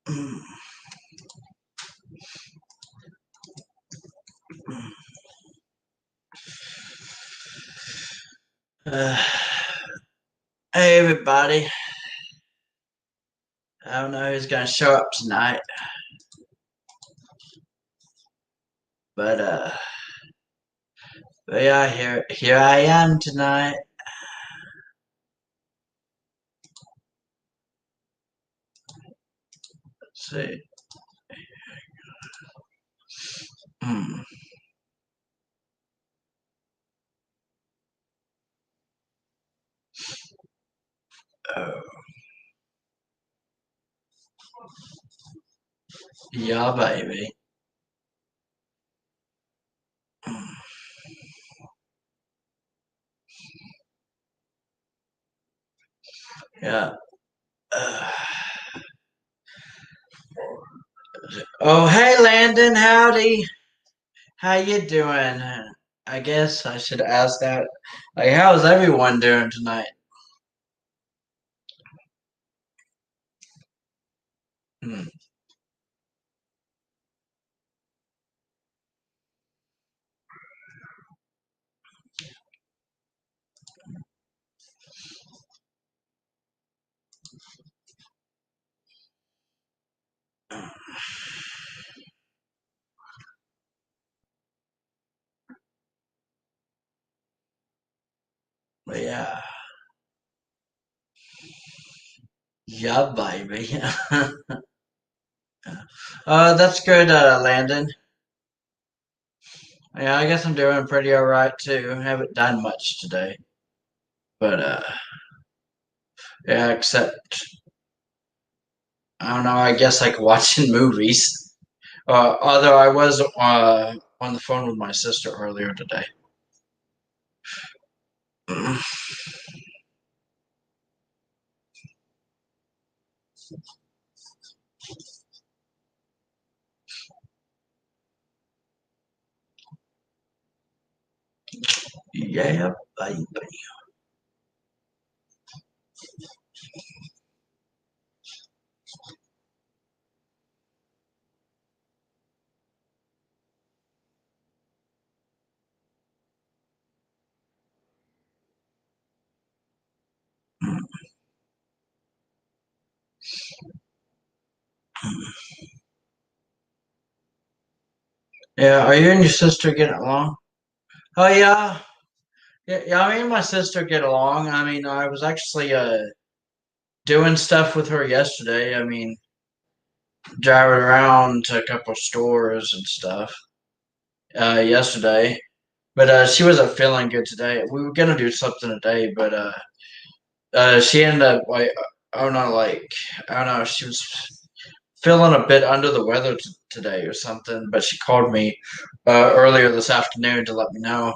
Uh, hey everybody. I don't know who's gonna show up tonight, but yeah, here I am tonight. Let's see. Hmm. Oh, yeah, baby. Hmm. Yeah. Uh, oh, hey Landon, howdy. How you doing? I guess I should ask that. Like, how's everyone doing tonight? Hmm. But yeah. Yeah, baby. That's good, Landon. Yeah, I guess I'm doing pretty alright too. I haven't done much today. But yeah, except I don't know, I guess like watching movies. Although I was on the phone with my sister earlier today. Yeah, baby. Yeah, are you and your sister getting along? Oh yeah. Yeah, me and my sister get along. I mean, I was actually doing stuff with her yesterday. I mean, driving around to a couple stores and stuff yesterday. But she wasn't feeling good today. We were gonna do something today, but she ended up like, I don't know, like I don't know, she was feeling a bit under the weather today or something. But she called me earlier this afternoon to let me know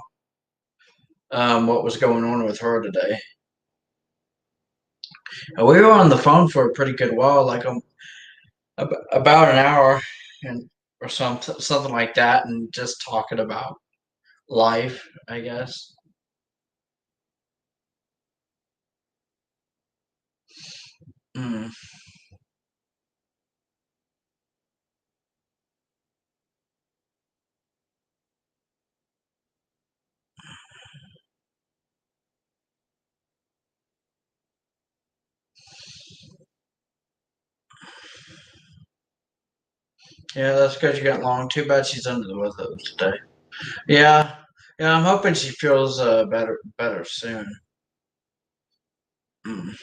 what was going on with her today. And we were on the phone for a pretty good while, like about an hour and or something like that, and just talking about life, I guess. Mm. Yeah, that's good. You got along. Too bad she's under the weather today. Yeah, yeah. I'm hoping she feels better soon. Mm.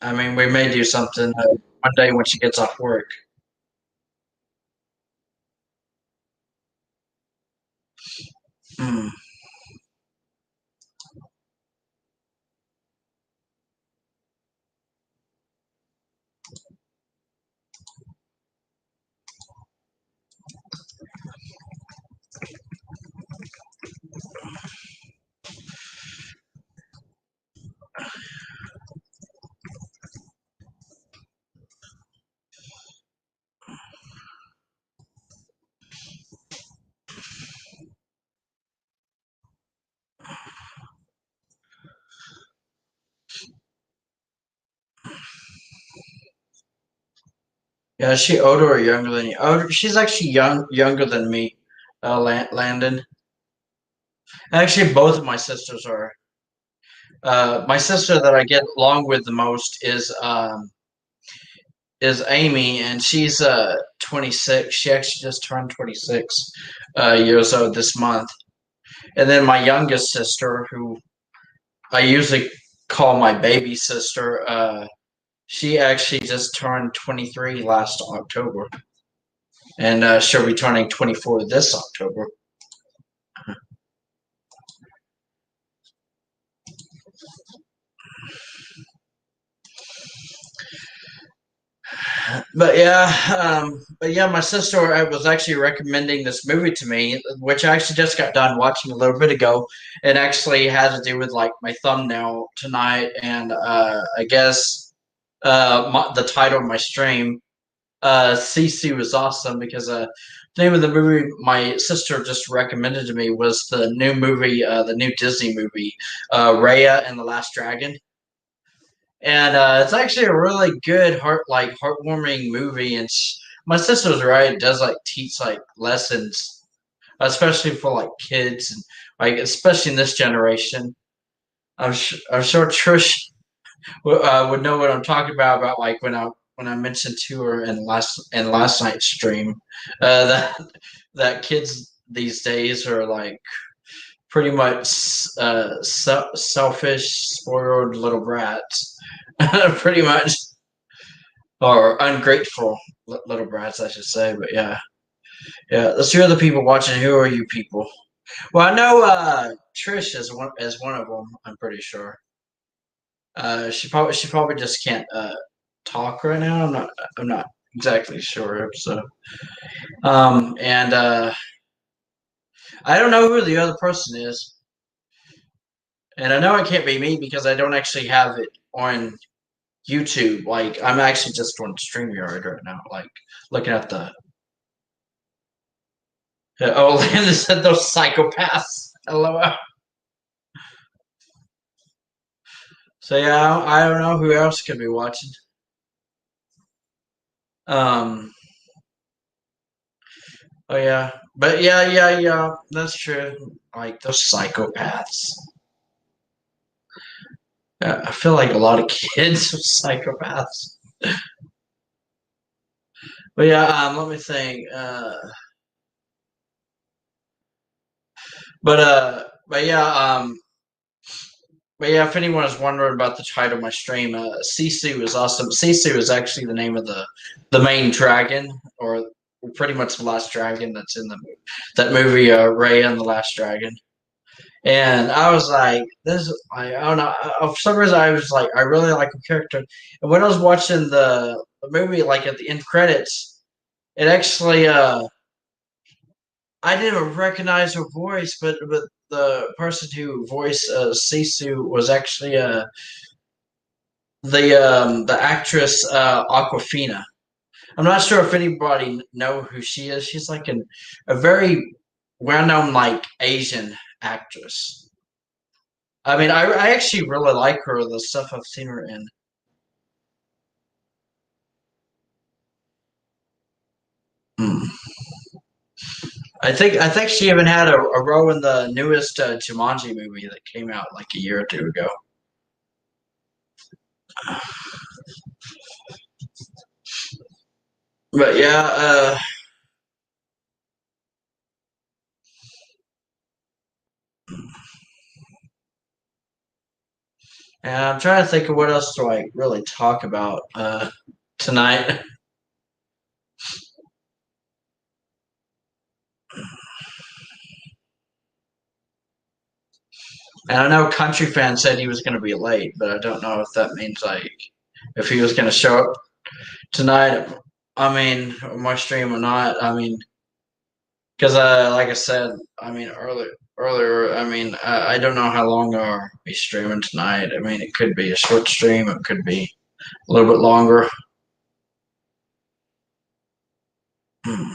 I mean, we may do something one day when she gets off work. Mm. Yeah, is she older or younger than you? Oh, she's actually younger than me, Landon. Actually, both of my sisters are. My sister that I get along with the most is Amy, and she's 26. She actually just turned 26 years old this month. And then my youngest sister, who I usually call my baby sister, she actually just turned 23 last October, and she'll be turning 24 this October. But yeah, my sister was actually recommending this movie to me, which I actually just got done watching a little bit ago. It actually had to do with like my thumbnail tonight, and I guess the title of my stream, Sisu Is Awesome, because the name of the movie my sister just recommended to me was the new movie, the new Disney movie, Raya and the Last Dragon. And it's actually a really good heartwarming movie. And my sister's right; it does like teach like lessons, especially for like kids and like especially in this generation. I'm sure Trish would know what I'm talking about like when I mentioned to her in last night's stream that kids these days are like pretty much selfish, spoiled little brats, pretty much, or ungrateful little brats, I should say. But yeah, yeah. Let's hear the people watching. Who are you people? Well, I know Trish is one of them. I'm pretty sure. She probably just can't talk right now. I'm not exactly sure. So and I don't know who the other person is, and I know it can't be me because I don't actually have it on YouTube. Like I'm actually just on StreamYard right now, like looking at the. Oh, Landon said those psychopaths. LOL. So yeah, I don't know who else could be watching. Um. Oh yeah, but yeah. That's true. Like those psychopaths. I feel like a lot of kids are psychopaths. But yeah, let me think. But yeah, if anyone is wondering about the title of my stream, Sisu is awesome. Sisu is actually the name of the main dragon, or pretty much the last dragon that's in that movie, Raya and the Last Dragon. And I was like, this, I don't know. For some reason, I was like, I really like the character. And when I was watching the movie, like at the end credits, it actually, I didn't recognize her voice, but the person who voiced Sisu was actually the actress Aquafina. I'm not sure if anybody know who she is. She's like a very well known like Asian actress. I mean, I actually really like her. The stuff I've seen her in. Hmm. I think she even had a role in the newest Jumanji movie that came out like a year or two ago. But yeah, and I'm trying to think of what else to like really talk about tonight. And I know Country Fan said he was going to be late, but I don't know if that means like if he was going to show up tonight. I mean, on my stream or not. I mean, because like I said, I mean earlier. I mean, I don't know how long I'll be streaming tonight. I mean, it could be a short stream. It could be a little bit longer. Hmm.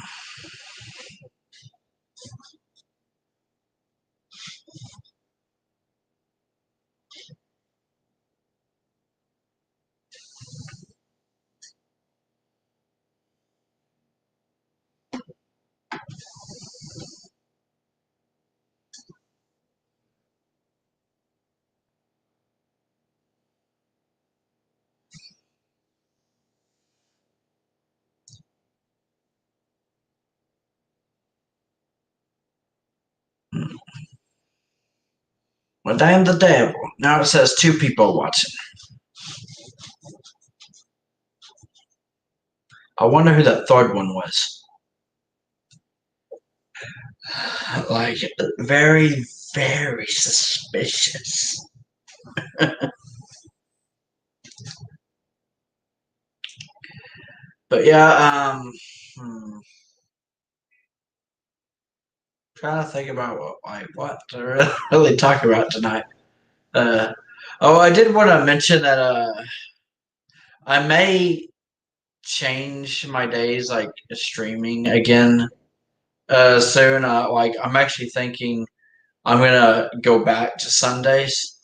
Well, damn the devil. Now it says two people watching. I wonder who that third one was. Like, very, very suspicious. But yeah, trying to think about what to really talk about tonight. Uh, oh, I did want to mention that I may change my days like streaming again soon. Like I'm actually thinking I'm gonna go back to Sundays,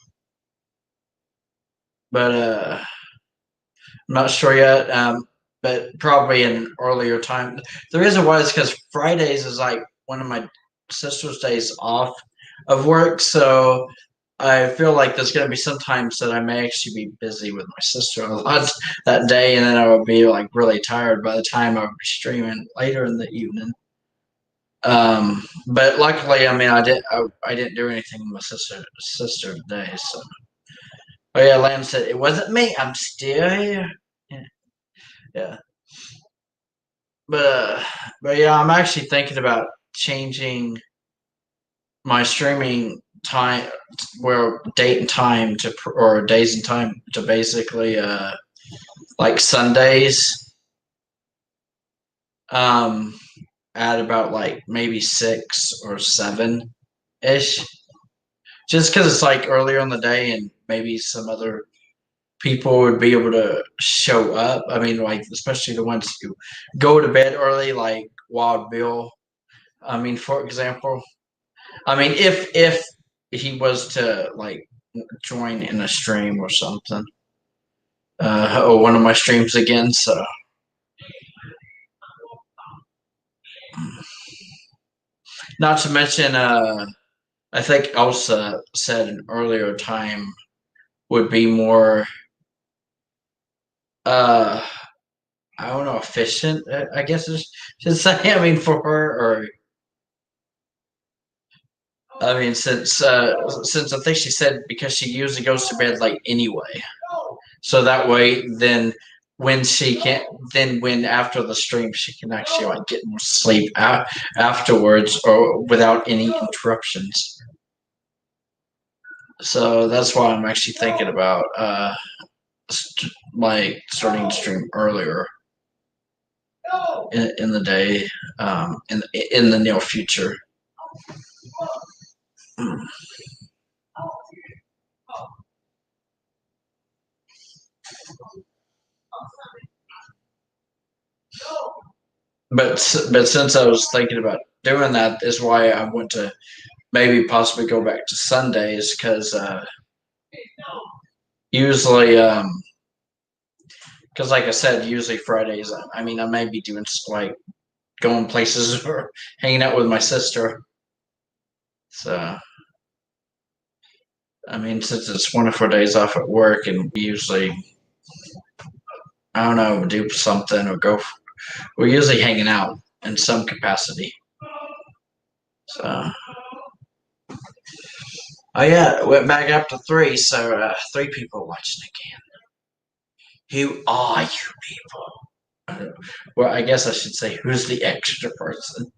but I'm not sure yet. But probably in earlier time. The reason why is because Fridays is like one of my sister's days off of work, so I feel like there's going to be some times that I may actually be busy with my sister a lot that day, and then I would be like really tired by the time I would be streaming later in the evening. But luckily, I mean, I didn't do anything with my sister today. So, oh yeah, Lamb said it wasn't me. I'm still here. Yeah, yeah. But uh, but yeah, I'm actually thinking about changing my streaming time, where date and time to or days and time to basically like Sundays, um, at about like maybe 6 or 7 ish, just because it's like earlier in the day and maybe some other people would be able to show up. I mean, like especially the ones who go to bed early, like Wild Bill. I mean, for example, I mean if he was to like join in a stream or something, or one of my streams again. So, not to mention, I think Elsa said an earlier time would be more, uh, I don't know, efficient. I guess I should say. I mean, for her, or I mean, since I think she said because she usually goes to bed late anyway, so that way then when she can then when after the stream she can actually like get more sleep afterwards or without any interruptions. So that's why I'm actually thinking about like starting to stream earlier in the day, in the near future. But since I was thinking about doing that, is why I want to maybe possibly go back to Sundays because usually, because like I said, usually Fridays. I mean, I may be doing like going places or hanging out with my sister. So I mean, since it's one of our days off at work, and we usually, I don't know, do something or go. We're usually hanging out in some capacity. So, oh yeah, went back up to three. So 3 people watching again. Who are you people? Well, I guess I should say who's the extra person.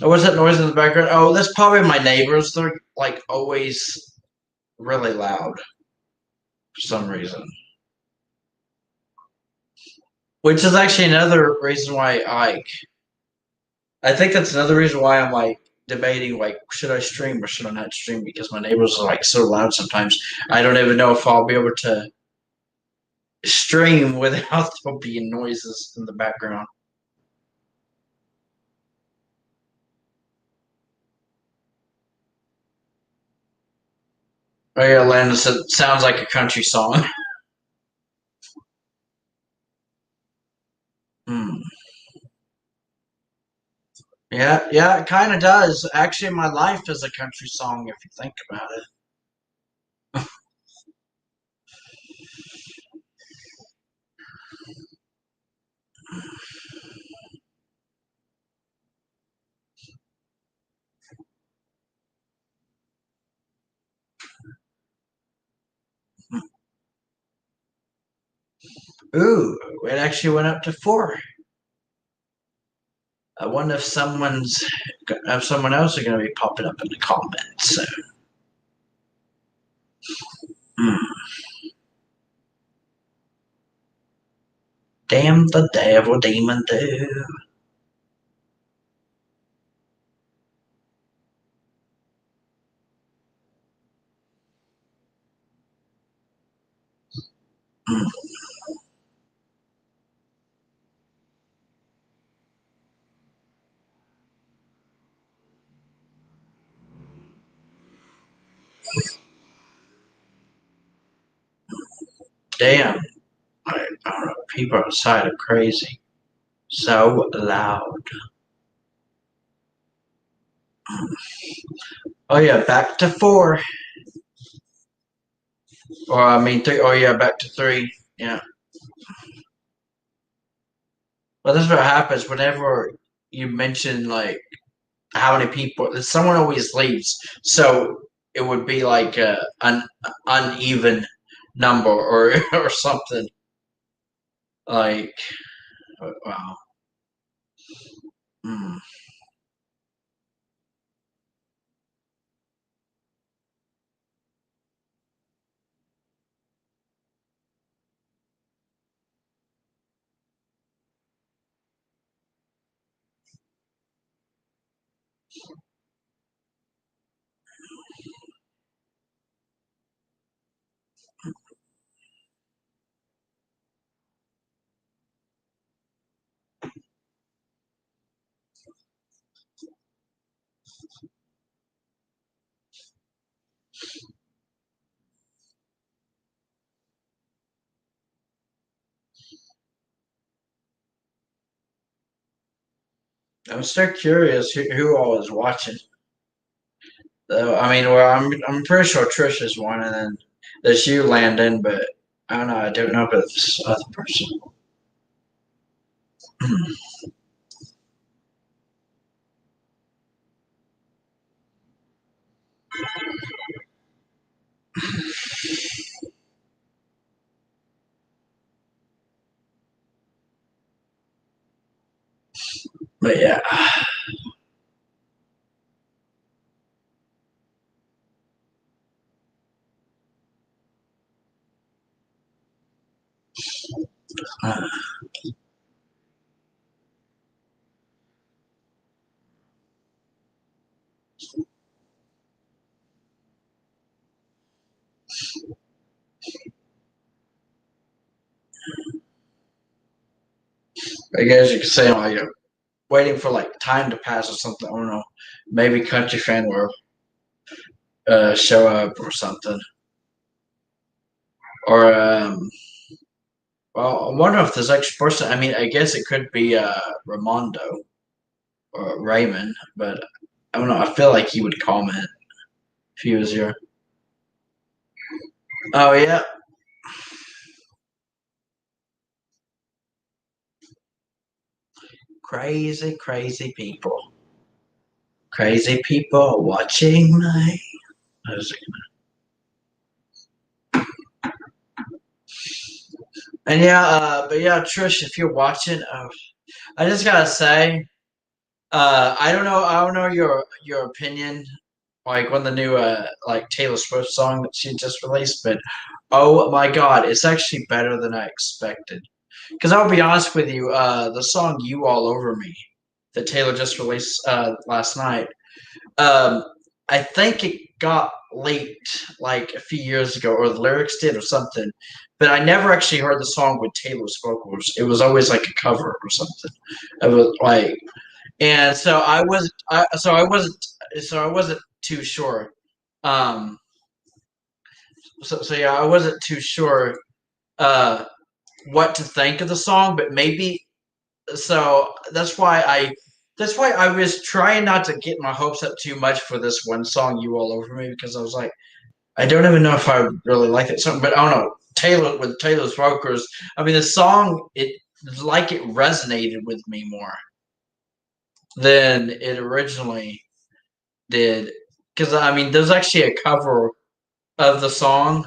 Oh, what's that noise in the background? Oh, that's probably my neighbors. They're like always really loud for some reason. Which is actually another reason why I think that's another reason why I'm like debating like should I stream or should I not stream because my neighbors are like so loud sometimes I don't even know if I'll be able to stream without there being noises in the background. Oh yeah, Landon said sounds like a country song. Hmm. Yeah, yeah, it kind of does. Actually, my life is a country song if you think about it. Ooh, it actually went up to 4. I wonder if someone else is going to be popping up in the comments. So, hmm. Damn the devil, demon do. Hmm. Damn. I don't know. People outside are crazy. So loud. Oh yeah, back to 4. Or I mean 3. Oh yeah, back to 3. Yeah. Well, this is what happens whenever you mention like how many people. Someone always leaves, so it would be like an uneven number or or something like. Wow. Hmm. I'm still curious who all is watching. I mean, well, I'm pretty sure Trish is one, and then there's you, Landon, but I don't know. I don't know about this other person. But yeah, I guess you could say like waiting for like time to pass or something. I don't know. Maybe country fan will show up or something. Or well, I wonder if this extra person. I mean, I guess it could be Ramondo or Raymond, but I don't know. I feel like he would comment if he was here. Oh yeah, crazy, crazy people. Crazy people watching my music. And yeah, but yeah, Trish, if you're watching, I just gotta say, I don't know your opinion, like on the new like Taylor Swift song that she just released, but oh my God, it's actually better than I expected. Because I'll be honest with you, the song "You All Over Me" that Taylor just released last night, um, I think it got leaked like a few years ago, or the lyrics did, or something. But I never actually heard the song with Taylor's vocals. It was always like a cover or something. It was like, and so I wasn't too sure. Um, so yeah, I wasn't too sure uh, what to think of the song, but maybe so that's why I was trying not to get my hopes up too much for this one song, "You All Over Me," because I was like, I don't even know if I really like that song, but I don't know. Taylor with Taylor's vocals, I mean, the song it resonated with me more than it originally did, because I mean, there's actually a cover of the song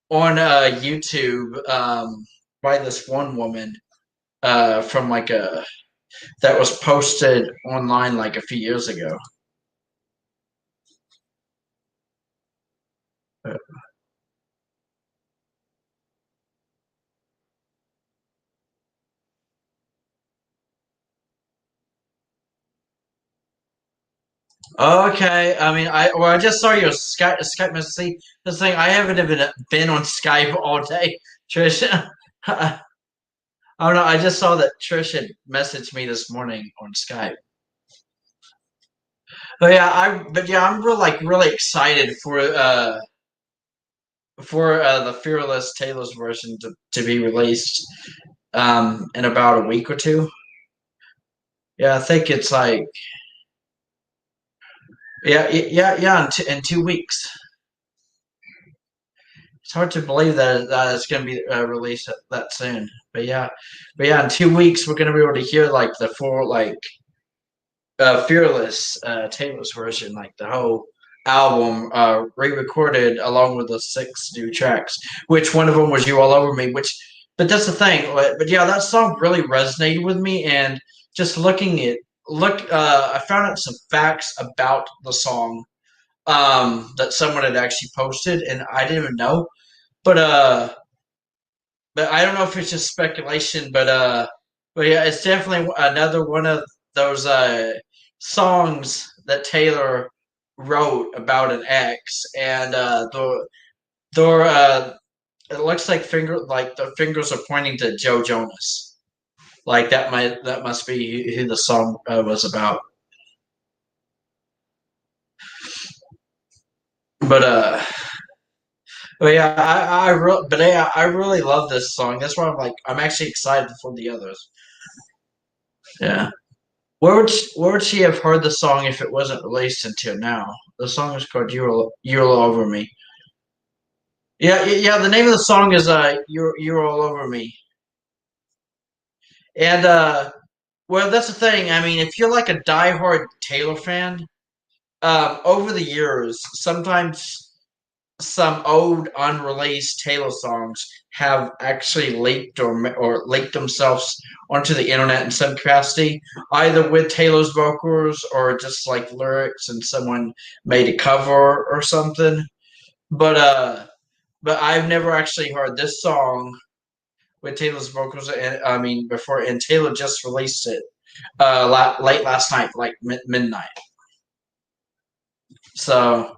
on YouTube. by this one woman from like a that was posted online like a few years ago. Okay, I mean, I just saw your Skype message. See, this thing I haven't even been on Skype all day, Trish. I don't know. I just saw that Trish had messaged me this morning on Skype. But yeah, I'm really excited for the Fearless Taylor's version to be released in about a week or two. Yeah, I think it's like yeah in 2 weeks. It's hard to believe that it's going to be released that soon. But yeah, in 2 weeks we're going to be able to hear like the full like Fearless Taylor's version, like the whole album re-recorded along with the 6 new tracks, which one of them was "You All Over Me." But that's the thing. But yeah, that song really resonated with me, and just I found out some facts about the song that someone had actually posted, and I didn't even know. But I don't know if it's just speculation, but yeah, it's definitely another one of those songs that Taylor wrote about an ex, and it looks like the fingers are pointing to Joe Jonas. Like that must be who the song was about. But I really love this song. That's why I'm actually excited for the others. Yeah. Where would she have heard the song if it wasn't released until now? The song is called "You're All Over Me." Yeah. The name of the song is "You're All Over Me," and well, that's the thing. I mean, if you're like a diehard Taylor fan, over the years, sometimes some old unreleased Taylor songs have actually leaked themselves onto the internet in some capacity, either with Taylor's vocals or just like lyrics and someone made a cover or something. But but I've never actually heard this song with Taylor's vocals. And I mean, before and Taylor just released it late last night, like midnight. So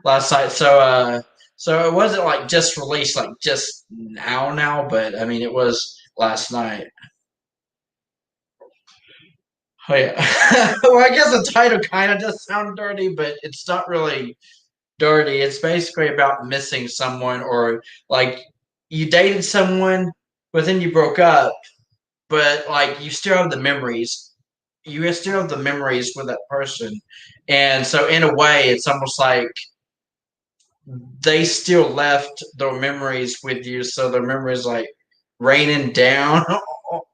last night. So it wasn't like just released like just now, but I mean it was last night. Oh yeah. Well, I guess the title kind of does sound dirty, but it's not really dirty. It's basically about missing someone or like you dated someone, but then you broke up, but like you still have the memories. You still have the memories with that person. And so in a way it's almost like they still left their memories with you, so their memories like raining down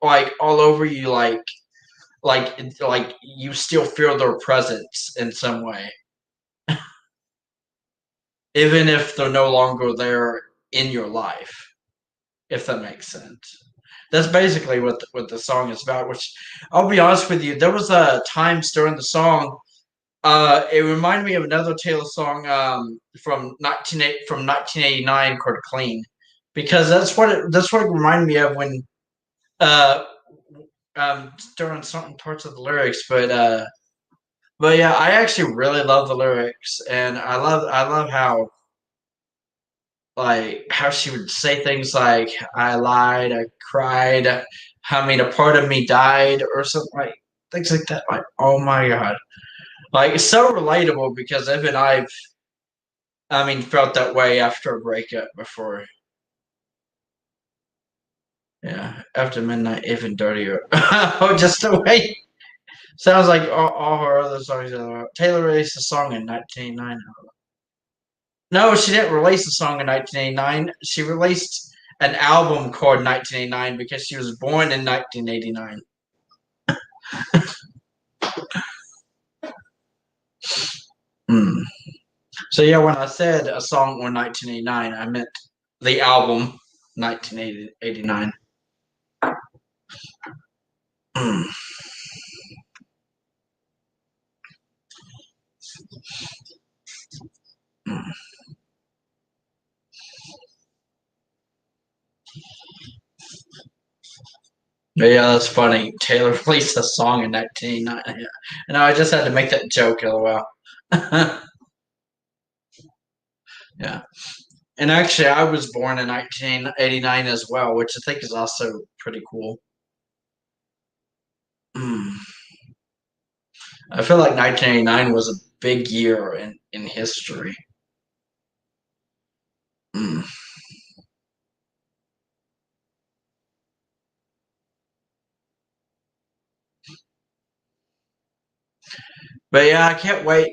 like all over you, like you still feel their presence in some way, even if they're no longer there in your life. If that makes sense. That's basically what the song is about. Which I'll be honest with you, there was times during the song. It reminded me of another Taylor song from 1989 called "Clean," because that's what it reminded me of when uh during certain parts of the lyrics. But yeah, I actually really love the lyrics, and I love how she would say things like "I lied, I cried," I mean, a part of me died, or something like things like that. Like, oh my god, like it's so relatable because even I mean, felt that way after a breakup before. Yeah, after midnight, even dirtier. Oh, just the way sounds like all her other songs. Taylor released a song in 1989. No, she didn't release a song in 1989. She released an album called 1989 because she was born in 1989. Mm. So yeah, when I said a song on 1989, I meant the album. 1989. But yeah, that's funny. Taylor released a song in 1989. Yeah. And I just had to make that joke, lol. Yeah. And actually, I was born in 1989 as well, which I think is also pretty cool. I feel like 1989 was a big year in history. Mm. But yeah, I can't wait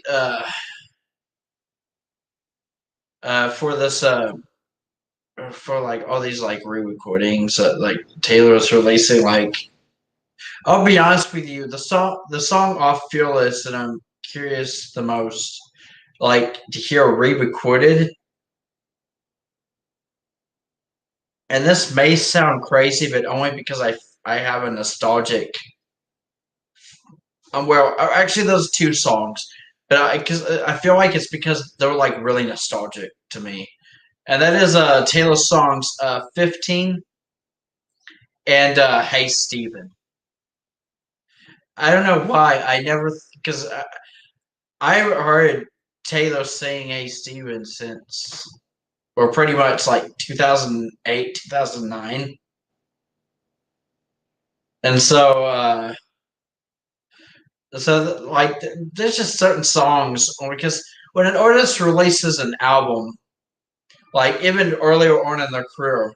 for this for like all these like re-recordings that like Taylor's releasing. Like, I'll be honest with you, the song off Fearless that I'm curious the most, like to hear re-recorded. And this may sound crazy, but only because I have a nostalgic. Well, actually, those two songs, but I feel like it's because they're like really nostalgic to me, and that is Taylor songs 15 and Hey Stephen. I don't know why I never because I heard Taylor sing Hey Stephen since or pretty much like 2008 2009, and like there's just certain songs because when an artist releases an album, like even earlier on in their career,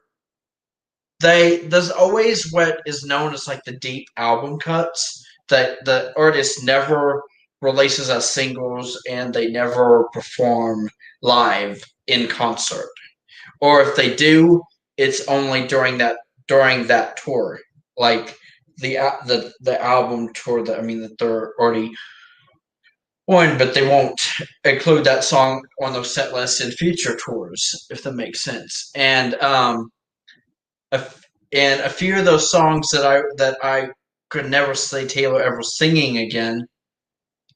there's always what is known as like the deep album cuts that the artist never releases as singles and they never perform live in concert, or if they do, it's only during that tour, like the album tour that that they're already on, but they won't include that song on those set lists in future tours, if that makes sense. A, and a few of those songs that I could never see Taylor ever singing again.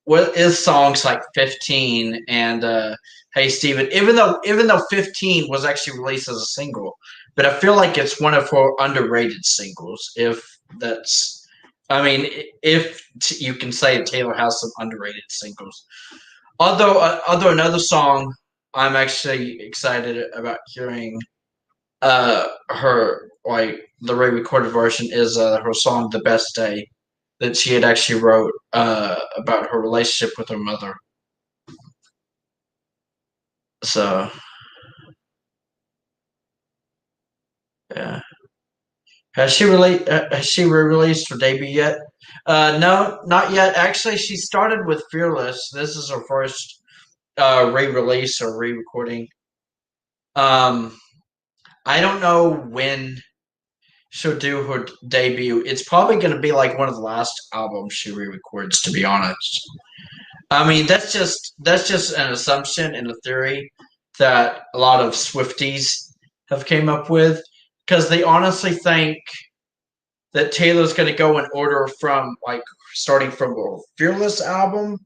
What is songs like 15 and Hey Stephen, even though 15 was actually released as a single, but I feel like it's one of her underrated singles. If that's, I mean, if you can say Taylor has some underrated singles. Although another song I'm actually excited about hearing her like the re-recorded version is her song "The Best Day" that she had actually wrote about her relationship with her mother. So yeah, has she re-released her debut yet? No, not yet. Actually, she started with Fearless. This is her first re-release or re-recording. Um, I don't know when she'll do her debut. It's probably going to be like one of the last albums she re-records, to be honest. I mean, that's just an assumption and a theory that a lot of Swifties have came up with because they honestly think that Taylor's going to go in order from like starting from a Fearless album,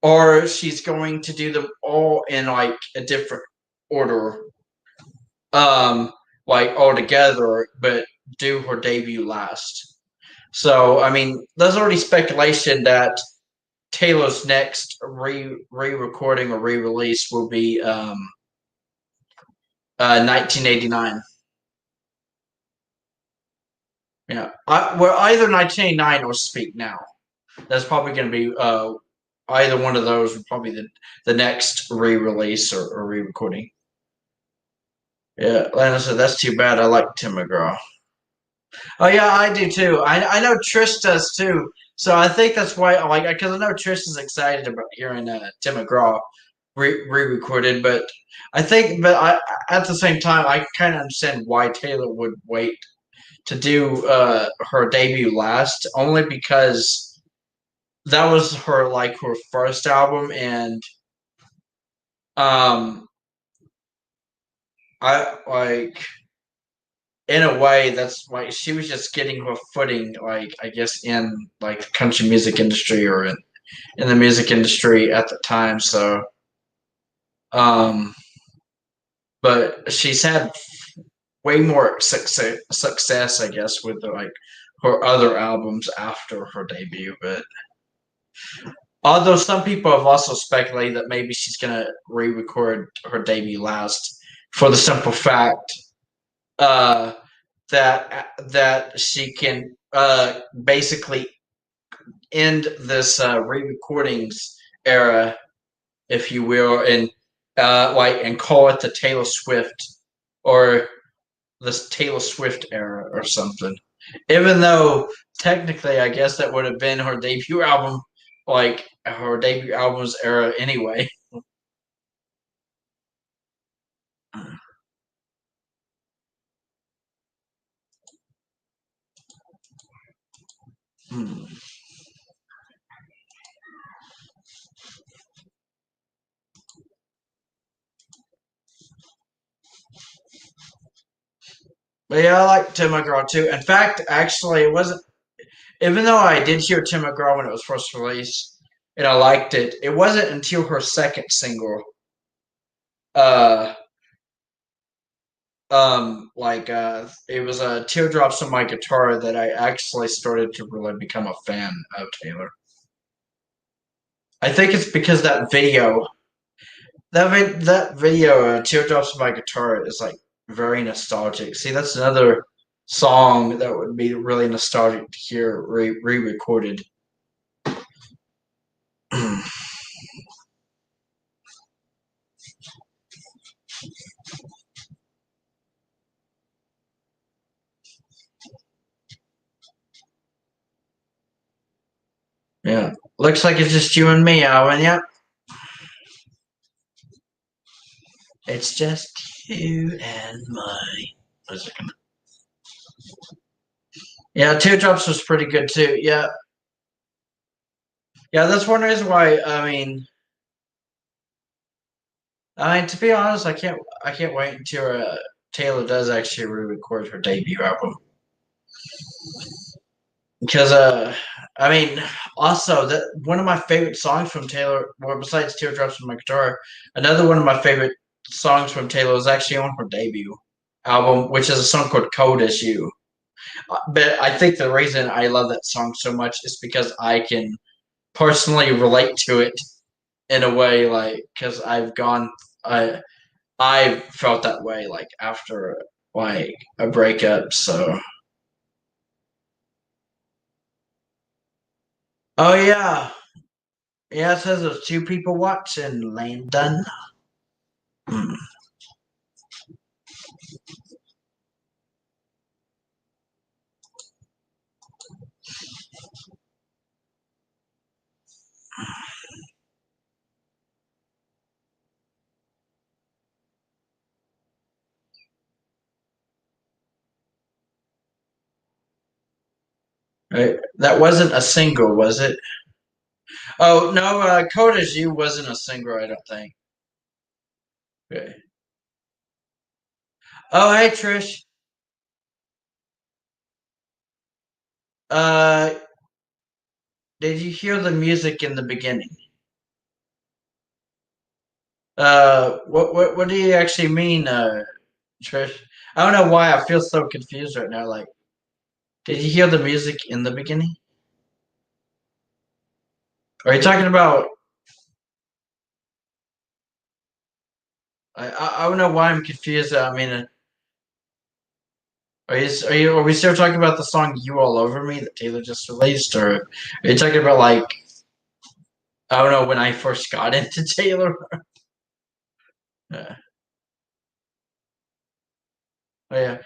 or she's going to do them all in like a different order, um, like all together, but do her debut last. So, I mean, there's already speculation that Taylor's next re-recording or re-release will be 1989. Yeah, well, either 1989 or Speak Now. That's probably going to be either one of those. Would probably the next re-release or re-recording. Yeah, Lana said that's too bad. I like Tim McGraw. Oh yeah, I do too. I know Trish does too. So I think that's why I like because I know Trish is excited about hearing Tim McGraw re-recorded, but I at the same time I kind of understand why Taylor would wait to do her debut last, only because that was her first album, and um I like in a way, that's like she was just getting her footing, like I guess in like the country music industry or in the music industry at the time. So, um, but she's had way more success, I guess, with like her other albums after her debut. But although some people have also speculated that maybe she's gonna re-record her debut last, for the simple fact uh, that she can basically end this re-recordings era, if you will, and and call it the Taylor Swift or this Taylor Swift era or something. Even though technically, I guess that would have been her debut album, like her debut album's era anyway. Hmm. But yeah, I like Tim McGraw too. In fact, actually, it wasn't. Even though I did hear Tim McGraw when it was first released, and I liked it, it wasn't until her second single, uh, it was Teardrops on My Guitar, that I actually started to really become a fan of Taylor. I think it's because that video, Teardrops on My Guitar, is like very nostalgic. See, that's another song that would be really nostalgic to hear re-recorded. Yeah, looks like it's just you and me, Alvin. Yep, it's just you and my. Yeah, Teardrops was pretty good too. Yeah, yeah, that's one reason why. I mean, to be honest, I can't wait until Taylor does actually re-record her debut album because I mean, also that one of my favorite songs from Taylor, well, besides Teardrops on My Guitar, another one of my favorite songs from Taylor was actually on her debut album, which is a song called "Cold as You." But I think the reason I love that song so much is because I can personally relate to it in a way, like because I felt that way like after like a breakup. So, oh yeah, yeah. It says there's two people watching. Landon. Hmm. Right. That wasn't a single, was it? Oh no, "Code as You" wasn't a single. I don't think. Okay. Oh hey Trish. Uh, did you hear the music in the beginning? What do you actually mean, Trish? I don't know why I feel so confused right now. Like, did you hear the music in the beginning? Are you talking about? I don't know why I'm confused. I mean, are we still talking about the song "You All Over Me" that Taylor just released, or are you talking about like I don't know when I first got into Taylor? Yeah. Oh yeah.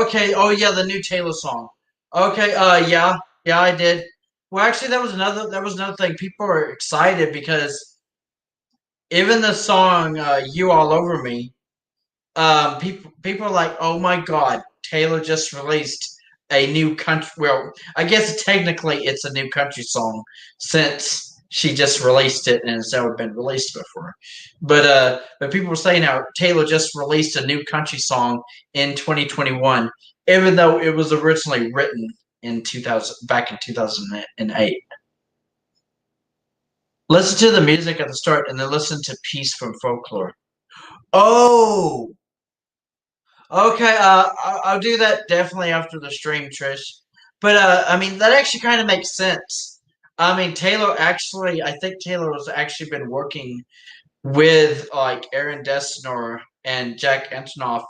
Okay. Oh yeah, the new Taylor song. Okay. Yeah. Yeah, I did. Well, actually, that was another thing. People are excited because even the song "You All Over Me," people are like, "Oh my God, Taylor just released a new country." Well, I guess technically it's a new country song since she just released it and it's never been released before. But people were saying how Taylor just released a new country song in 2021, even though it was originally written in 2000 back in 2008. Listen to the music at the start and then listen to Peace from Folklore. Oh, okay. I'll do that definitely after the stream, Trish. But I mean, that actually kind of makes sense. I mean, Taylor actually, I think Taylor has actually been working with like Aaron Dessner and Jack Antonoff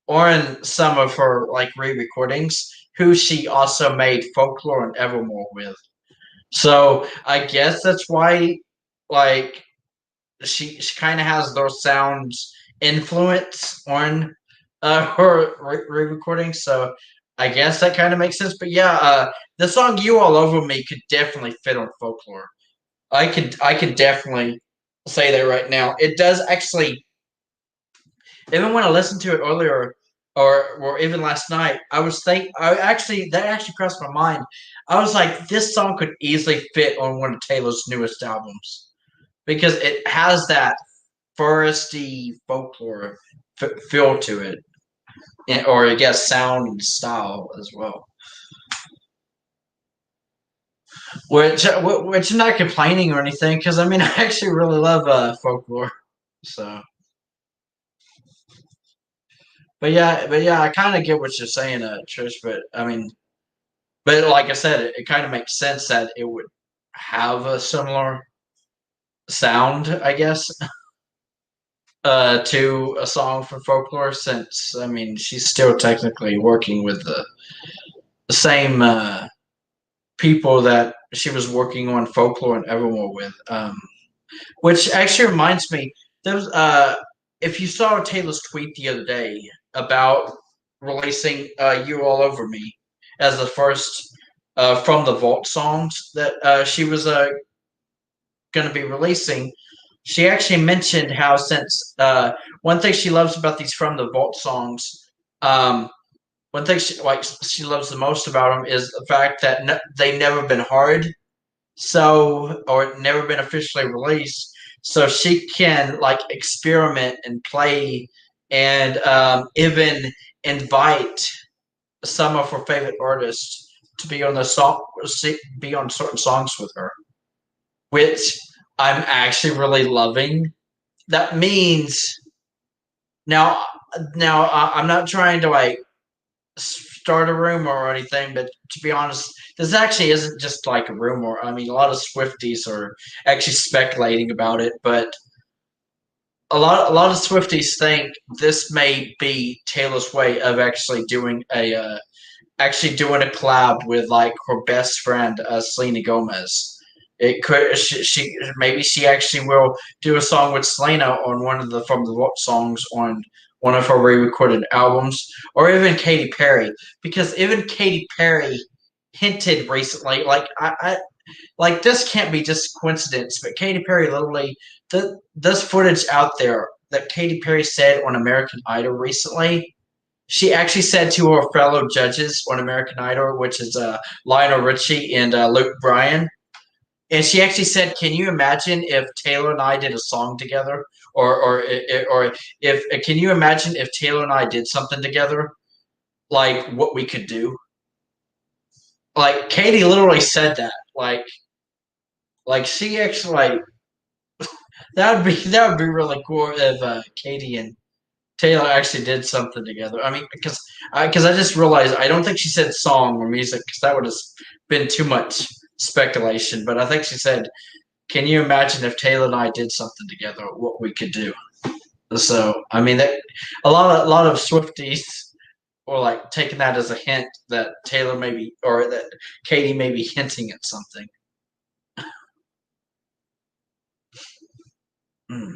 on some of her like re-recordings, who she also made Folklore and Evermore with. So I guess that's why, like, she kind of has those sounds influence on her re-recording. So I guess that kind of makes sense. But yeah, the song "You All Over Me" could definitely fit on Folklore. I could definitely say that right now. It does actually. Even when I listened to it earlier, or even last night, that actually crossed my mind. I was like, this song could easily fit on one of Taylor's newest albums because it has that foresty folklore feel to it, or I guess sound and style as well. Which I'm not complaining or anything because I mean I actually really love folklore. So, but yeah, I kind of get what you're saying, Trish. But I mean, but like I said, it kind of makes sense that it would have a similar sound, I guess, to a song from folklore. Since I mean, she's still technically working with the same people that she was working on folklore and Evermore with. Which actually reminds me, there was if you saw Taylor's tweet the other day about releasing "You All Over Me" as the first from the Vault songs that she was going to be releasing, she actually mentioned how since one thing she loves about these from the Vault songs, um, one thing she loves the most about them is the fact that they never been hard, so or never been officially released, so she can like experiment and play and even invite some of her favorite artists to be on the song, be on certain songs with her, which I'm actually really loving. That means now, I'm not trying to like start a rumor or anything, but to be honest, this actually isn't just like a rumor. I mean, a lot of Swifties are actually speculating about it, but a lot of Swifties think this may be Taylor's way of actually doing a collab with like her best friend Selena Gomez. It could maybe she actually will do a song with Selena on one of the from the What songs on one of her re-recorded albums, or even Katy Perry, because even Katy Perry hinted recently, like I like this can't be just coincidence, but Katy Perry literally this footage out there that Katy Perry said on American Idol recently, she actually said to her fellow judges on American Idol, which is Lionel Richie and Luke Bryan, and she actually said, "Can you imagine if Taylor and I did a song together, or if can you imagine if Taylor and I did something together, like what we could do?" Like Katie literally said that, like she actually like that would be really cool if Katie and Taylor actually did something together. I mean, because I just realized I don't think she said song or music because that would have been too much speculation. But I think she said, "Can you imagine if Taylor and I did something together? What we could do?" So I mean, that a lot of Swifties were like taking that as a hint that Taylor maybe or that Katie may be hinting at something. Mm.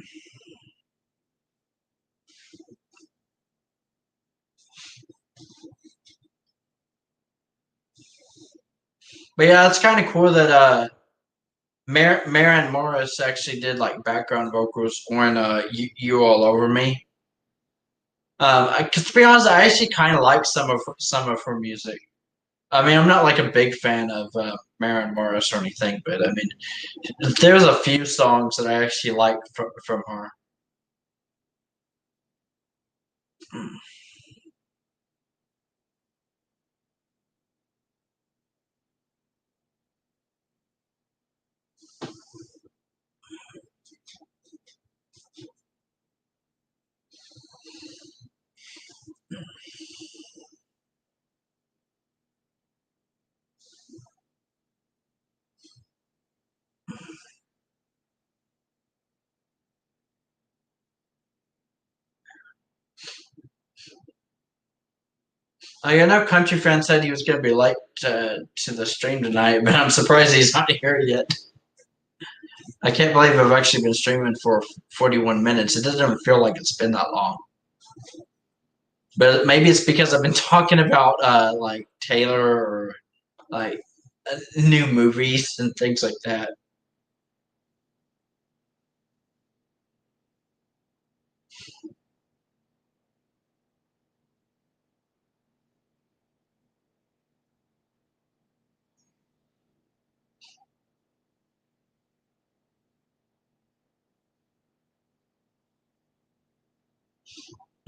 But yeah, it's kind of cool that Maren Morris actually did like background vocals on "You All Over Me." Because to be honest, I actually kind of like some of her music. I mean, I'm not like a big fan of. Maren Morris or anything, but I mean, there's a few songs that I actually like from her. I know Country Fan said he was going to be late to the stream tonight, but I'm surprised he's not here yet. I can't believe I've actually been streaming for 41 minutes. It doesn't even feel like it's been that long. But maybe it's because I've been talking about like Taylor or like new movies and things like that.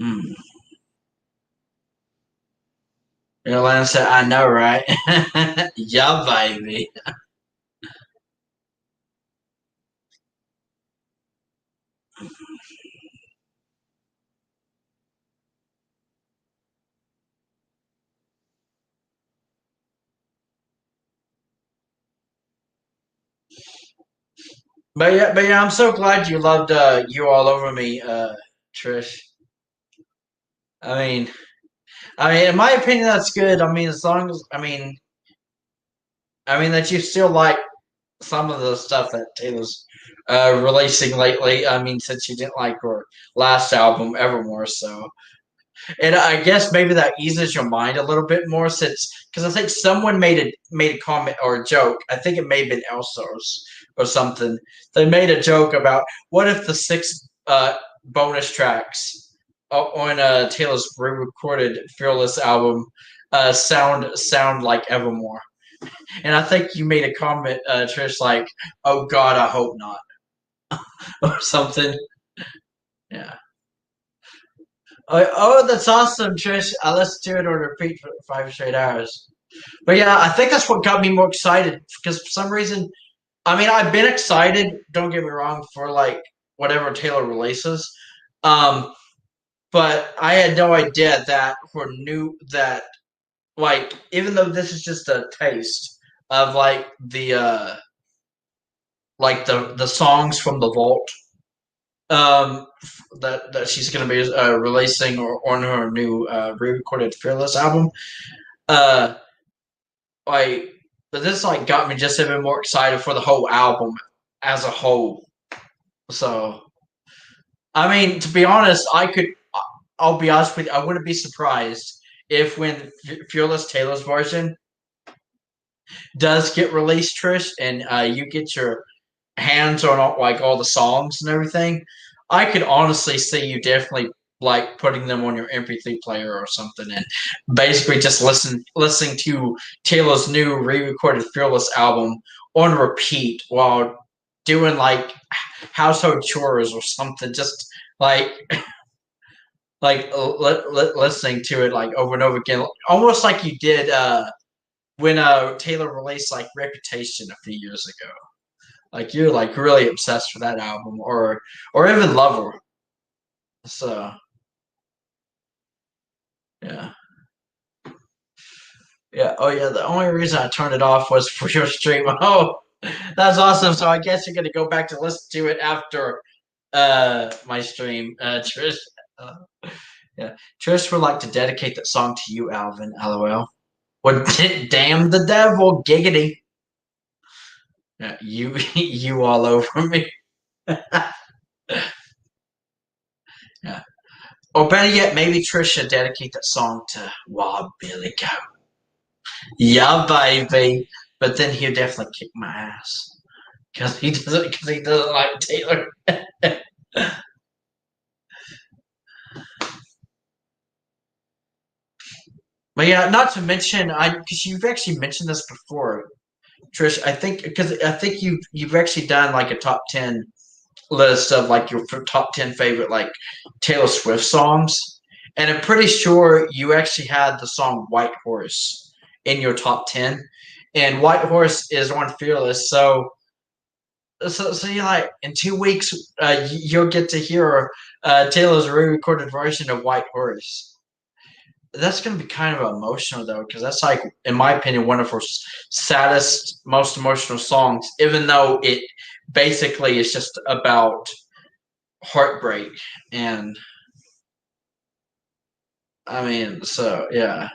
Mm. Atlanta said, "I know, right? Yeah, baby." But yeah, I'm so glad you loved "You All Over Me," Trish. I mean, in my opinion, that's good. I mean, as long as I mean that you still like some of the stuff that Taylor's releasing lately. I mean, since you didn't like her last album, Evermore, so and I guess maybe that eases your mind a little bit more, since because I think someone made a comment or a joke. I think it may have been Elsos or something. They made a joke about what if the six bonus tracks on Taylor's re-recorded Fearless album sound like Evermore. And I think you made a comment, Trish, like, "Oh God, I hope not," or something. Yeah. Oh, that's awesome, Trish. Let's do it on repeat for 5 straight hours. But yeah, I think that's what got me more excited because for some reason, I mean, I've been excited. Don't get me wrong for like whatever Taylor releases, um, but I had no idea that for new that like even though this is just a taste of like the songs from the vault um, that she's going to be releasing or on her new re-recorded Fearless album. Uh, like, but this like got me just even more excited for the whole album as a whole. So, I mean, to be honest, I'll be honest with you. I wouldn't be surprised if when Fearless Taylor's version does get released, Trish, and you get your hands on like all the songs and everything, I could honestly see you definitely like putting them on your MP3 player or something, and basically just listening to Taylor's new re-recorded Fearless album on repeat while doing like household chores or something, just like listening to it like over and over again, almost like you did when Taylor released like Reputation a few years ago. Like you're like really obsessed with that album, or even Lover. So yeah, yeah. Oh yeah. The only reason I turned it off was for your stream. Oh, that's awesome. So I guess you're gonna go back to listen to it after my stream, Trish. Uh, yeah, Trish would like to dedicate that song to you, Alvin. LOL. Well, damn the devil, giggity. Yeah, you you all over me. Yeah. Or better yet, maybe Trish should dedicate that song to Wild Billy Goat. Yeah, baby. But then he'll definitely kick my ass because he doesn't like Taylor. But yeah, not to mention, I because you've actually mentioned this before. Trish, I think because I think you've actually done like a top 10 list of like your top 10 favorite like Taylor Swift songs, and I'm pretty sure you actually had the song White Horse in your top 10, and White Horse is on Fearless. So you're like in 2 weeks, you'll get to hear Taylor's re-recorded version of White Horse. That's gonna be kind of emotional though, because that's like, in my opinion, one of her saddest, most emotional songs. Even though it basically is just about heartbreak, and I mean, so yeah.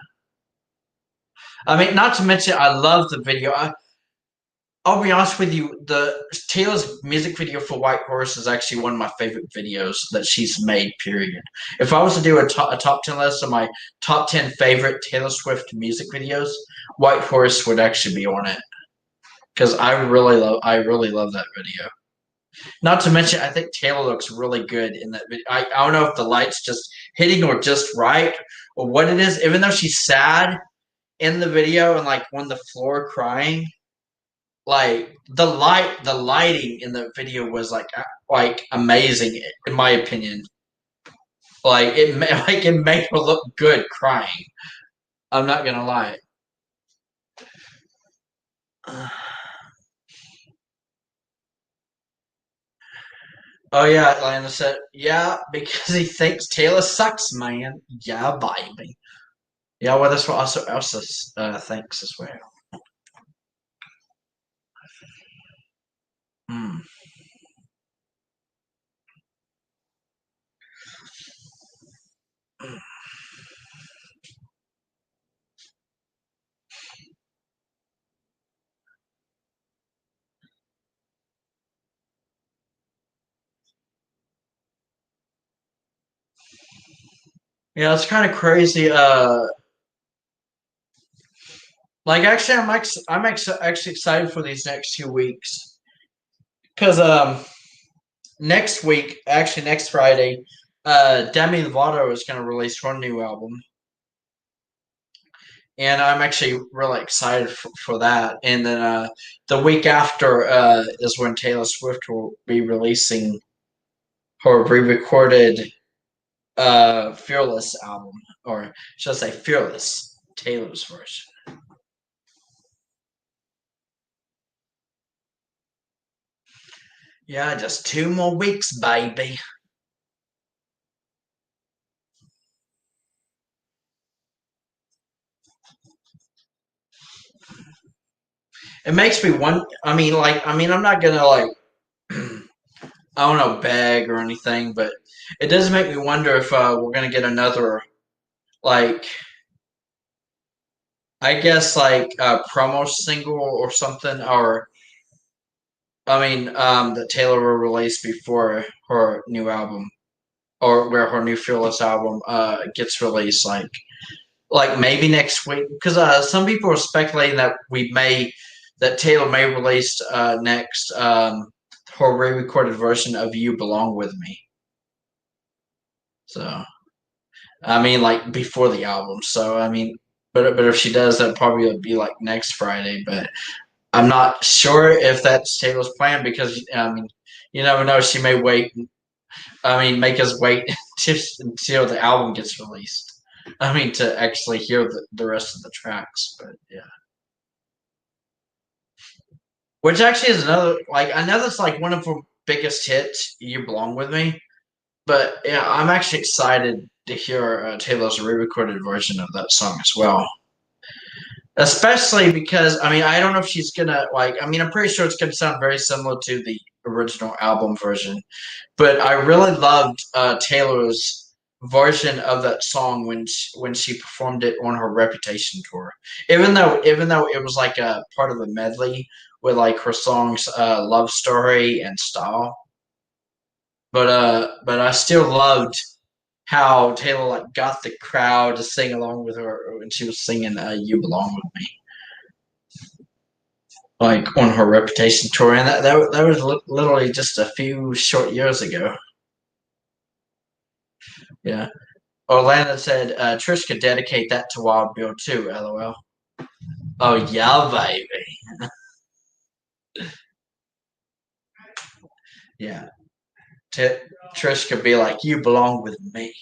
I mean, not to mention, I love the video. I'll be honest with you, the Taylor's music video for White Horse is actually one of my favorite videos that she's made. Period. If I was to do a top 10 list of my top 10 favorite Taylor Swift music videos, White Horse would actually be on it because I really love that video. Not to mention, I think Taylor looks really good in that video. I don't know if the light's just hitting or just right or what it is. Even though she's sad in the video and like on the floor crying, like the lighting in the video was like amazing in my opinion. Like it made her look good crying. I'm not gonna lie. Oh yeah, Atlanta said yeah because he thinks Taylor sucks, man. Yeah, baby. Yeah, well that's what also Elsa thinks as well. Mm. Yeah, it's kind of crazy. Like actually, actually excited for these next 2 weeks because next week, actually next Friday, Demi Lovato is going to release her new album, and I'm actually really excited for that. And then the week after is when Taylor Swift will be releasing her re-recorded Fearless album, or should I say Fearless, Taylor's version. Yeah, just 2 more weeks, baby. It makes me one. I mean, I'm not gonna like, I don't know, beg or anything, but it does make me wonder if we're gonna get another like, I guess like a promo single or something, or I mean, that Taylor will release before her new album, or where her new Fearless album gets released, like maybe next week, because some people are speculating that Taylor may release next her re-recorded version of "You Belong with Me." So I mean, like before the album. So I mean, but if she does, that probably would be like next Friday. But I'm not sure if that's Taylor's plan because I mean, you never know. She may wait. I mean, make us wait until the album gets released. I mean, to actually hear the rest of the tracks. But yeah, which actually is another like I know that's like one of her biggest hits. "You Belong with Me." But yeah, I'm actually excited to hear Taylor's re-recorded version of that song as well. Especially because I mean I don't know if she's gonna like I mean I'm pretty sure it's gonna sound very similar to the original album version, but I really loved Taylor's version of that song when she performed it on her Reputation tour. Even though it was like a part of a medley with like her songs Love Story and Style, but I still loved how Taylor like got the crowd to sing along with her when she was singing "You Belong with Me." Like on her Reputation tour, and that was literally just a few short years ago. Yeah. Orlando said Trish could dedicate that to Wild Bill too. LOL. Oh yeah, baby. Yeah, T- Trish could be like, "You belong with me."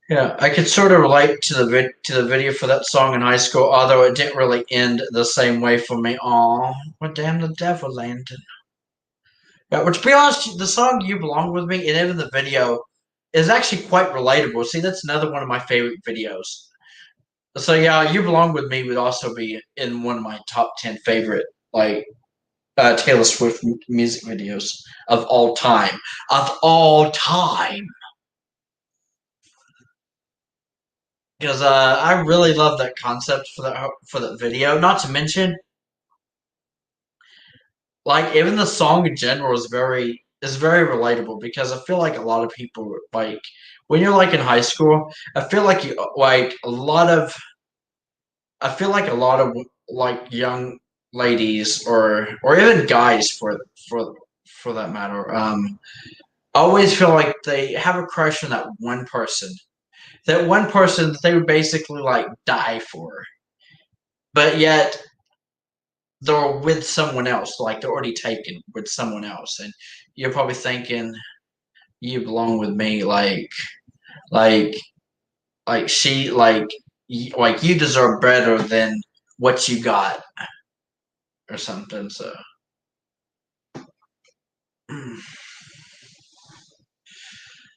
Yeah, I could sort of relate to the video for that song in high school, although it didn't really end the same way for me. Oh, what damn the devil landed. Yeah, but to be honest, the song "You Belong with Me" and even the video is actually quite relatable. See, that's another one of my favorite videos. So yeah, "You Belong with Me" would also be in one of my top 10 favorite like Taylor Swift music videos of all time. Of all time. Because I really love that concept for that video. Not to mention, like even the song in general is very relatable because I feel like a lot of people like when you're like in high school, I feel like you like a lot of I feel like a lot of like young ladies or even guys for that matter always feel like they have a crush on that one person that they would basically like die for, but yet they're with someone else, like they're already taken with someone else, and you're probably thinking you belong with me, like like she like you deserve better than what you got or something. So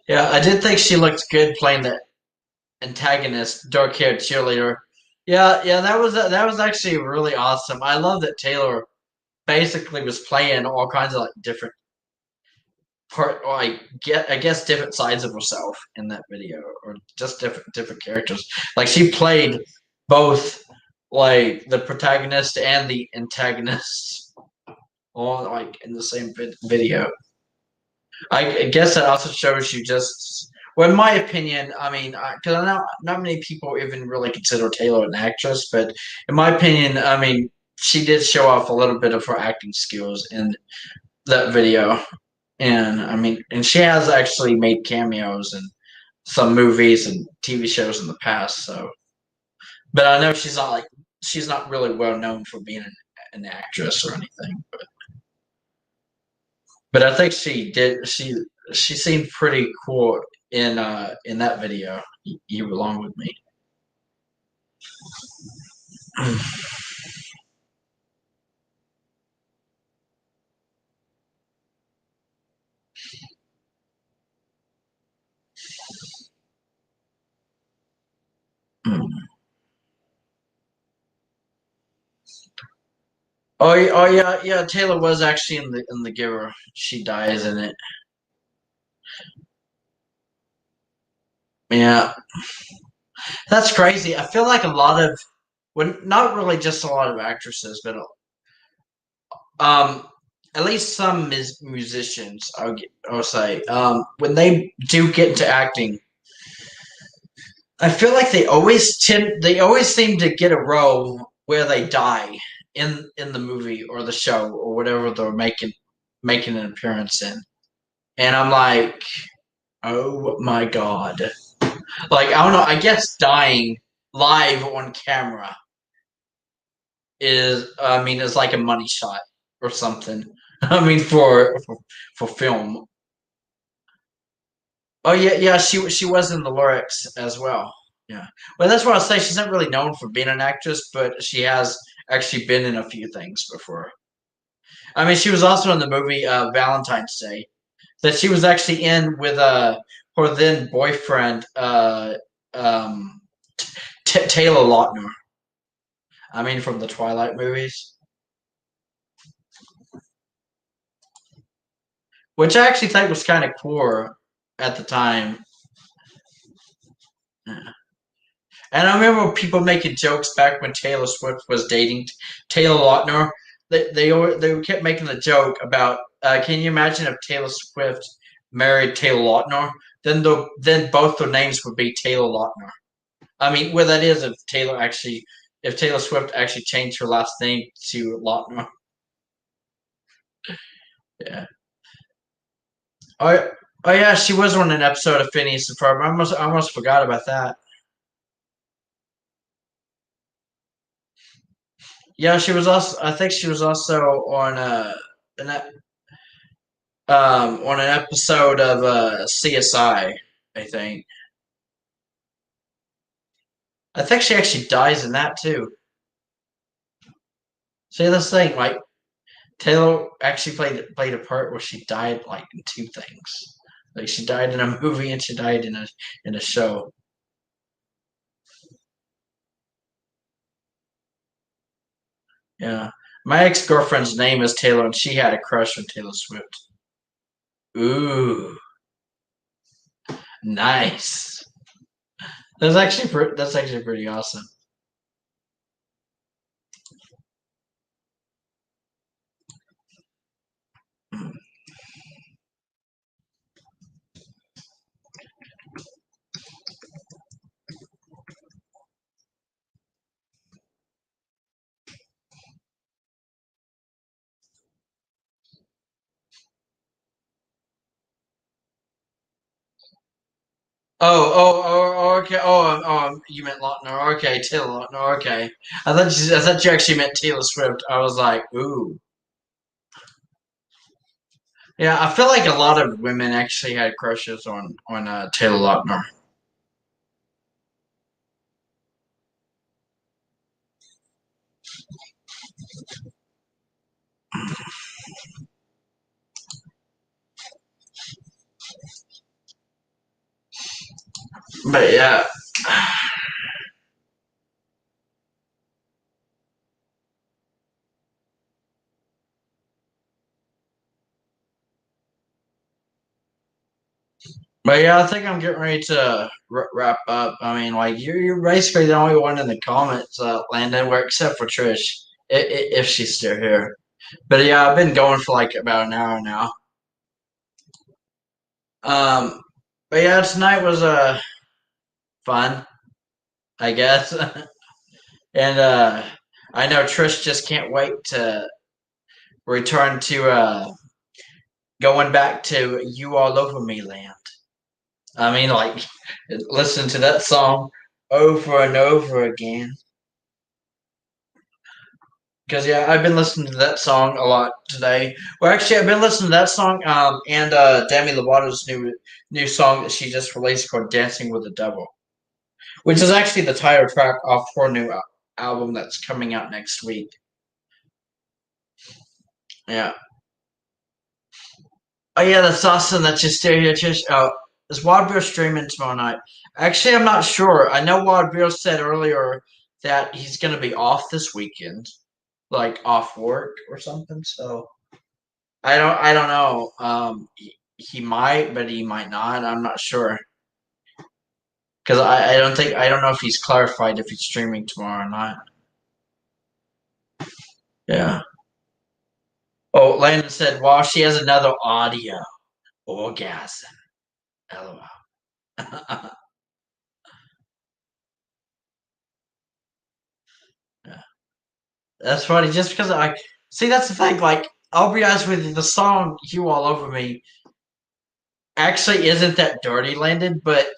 yeah, I did think she looked good playing the antagonist, dark haired cheerleader. Yeah, that was actually really awesome. I love that Taylor basically was playing all kinds of like different part like get I guess different sides of herself in that video or just different characters. Like she played both like the protagonist and the antagonist all like in the same video. I guess that also shows you just well in my opinion, I mean because I know not many people even really consider Taylor an actress, but in my opinion, I mean she did show off a little bit of her acting skills in that video. And I mean, and she has actually made cameos in some movies and TV shows in the past. So, but I know she's not really well known for being an actress or anything. But I think she seemed pretty cool in that video. You belong with me. Oh yeah. Taylor was actually in the Giver. She dies in it. Yeah, that's crazy. I feel like a lot of well, not really just a lot of actresses, but um, at least some musicians, I'll say, when they do get into acting, I feel like they always seem to get a role where they die in the movie or the show or whatever they're making an appearance in, and I'm like, oh my god, like I don't know, I guess dying live on camera is I mean is like a money shot or something. I mean for film. Oh yeah, she was in the lyrics as well. Yeah. Well, that's what I say. She's not really known for being an actress, but she has actually been in a few things before. I mean, she was also in the movie Valentine's Day that she was actually in with her then boyfriend um, Taylor Lautner. I mean, from the Twilight movies, which I actually think was kind of cool at the time. Yeah. And I remember people making jokes back when Taylor Swift was dating Taylor Lautner. They kept making the joke about can you imagine if Taylor Swift married Taylor Lautner, then both their names would be Taylor Lautner. I mean, well, that is if Taylor Swift actually changed her last name to Lautner. Yeah. Oh, oh yeah, she was on an episode of Phineas and Ferb. I almost forgot about that. Yeah, she was also. I think she was also an, on an episode of CSI. I think. I think she actually dies in that too. See, this thing, like Taylor actually played a part where she died like in two things. Like she died in a movie and she died in a show. Yeah. My ex girlfriend's name is Taylor, and she had a crush on Taylor Swift. Ooh, nice. That's actually pretty awesome. Okay. You meant Lautner. Okay, Taylor Lautner. Okay, I thought you actually meant Taylor Swift. I was like, ooh, yeah. I feel like a lot of women actually had crushes on Taylor Lautner. But yeah, but yeah, I think I'm getting ready to wrap up. I mean, like you're basically the only one in the comments, Landon, where except for Trish, if she's still here. But yeah, I've been going for like about an hour now. Um, but yeah, tonight was fun, I guess, and I know Trish just can't wait to return to going back to "You All Over Me" land. I mean, like listen to that song over and over again. Because yeah, I've been listening to that song a lot today. Well, actually, I've been listening to that song and Demi Lovato's new song that she just released called "Dancing with the Devil," which is actually the title track off her new album that's coming out next week. Yeah. Oh yeah, that's awesome. That's just there. Yeah, just is Wild Bill streaming tomorrow night? Actually, I'm not sure. I know Wild Bill said earlier that he's going to be off this weekend, like off work or something. So I don't know. He might, but he might not. I'm not sure because I don't know if he's clarified if he's streaming tomorrow or not. Yeah. Oh, Landon said, "Wow, she has another audio orgasm." LOL. Yeah. That's funny. Just because I see, that's the thing. Like, I'll be honest with you, the song "You All Over Me" actually isn't that dirty, Landon, but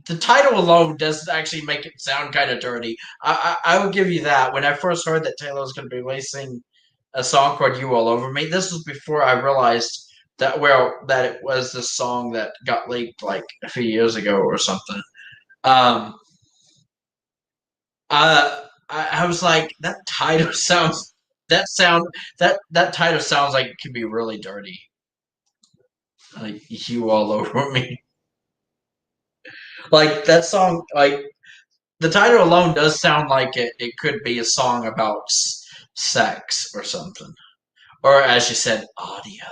the title alone does actually make it sound kind of dirty. I will give you that. When I first heard that Taylor was going to be releasing a song called "You All Over Me," this was before I realized that it was the song that got leaked like a few years ago or something. Um, I was like, that title sounds that title sounds like it could be really dirty. Like "You All Over Me," like that song, like the title alone does sound like it could be a song about sex or something. Or as you said, audio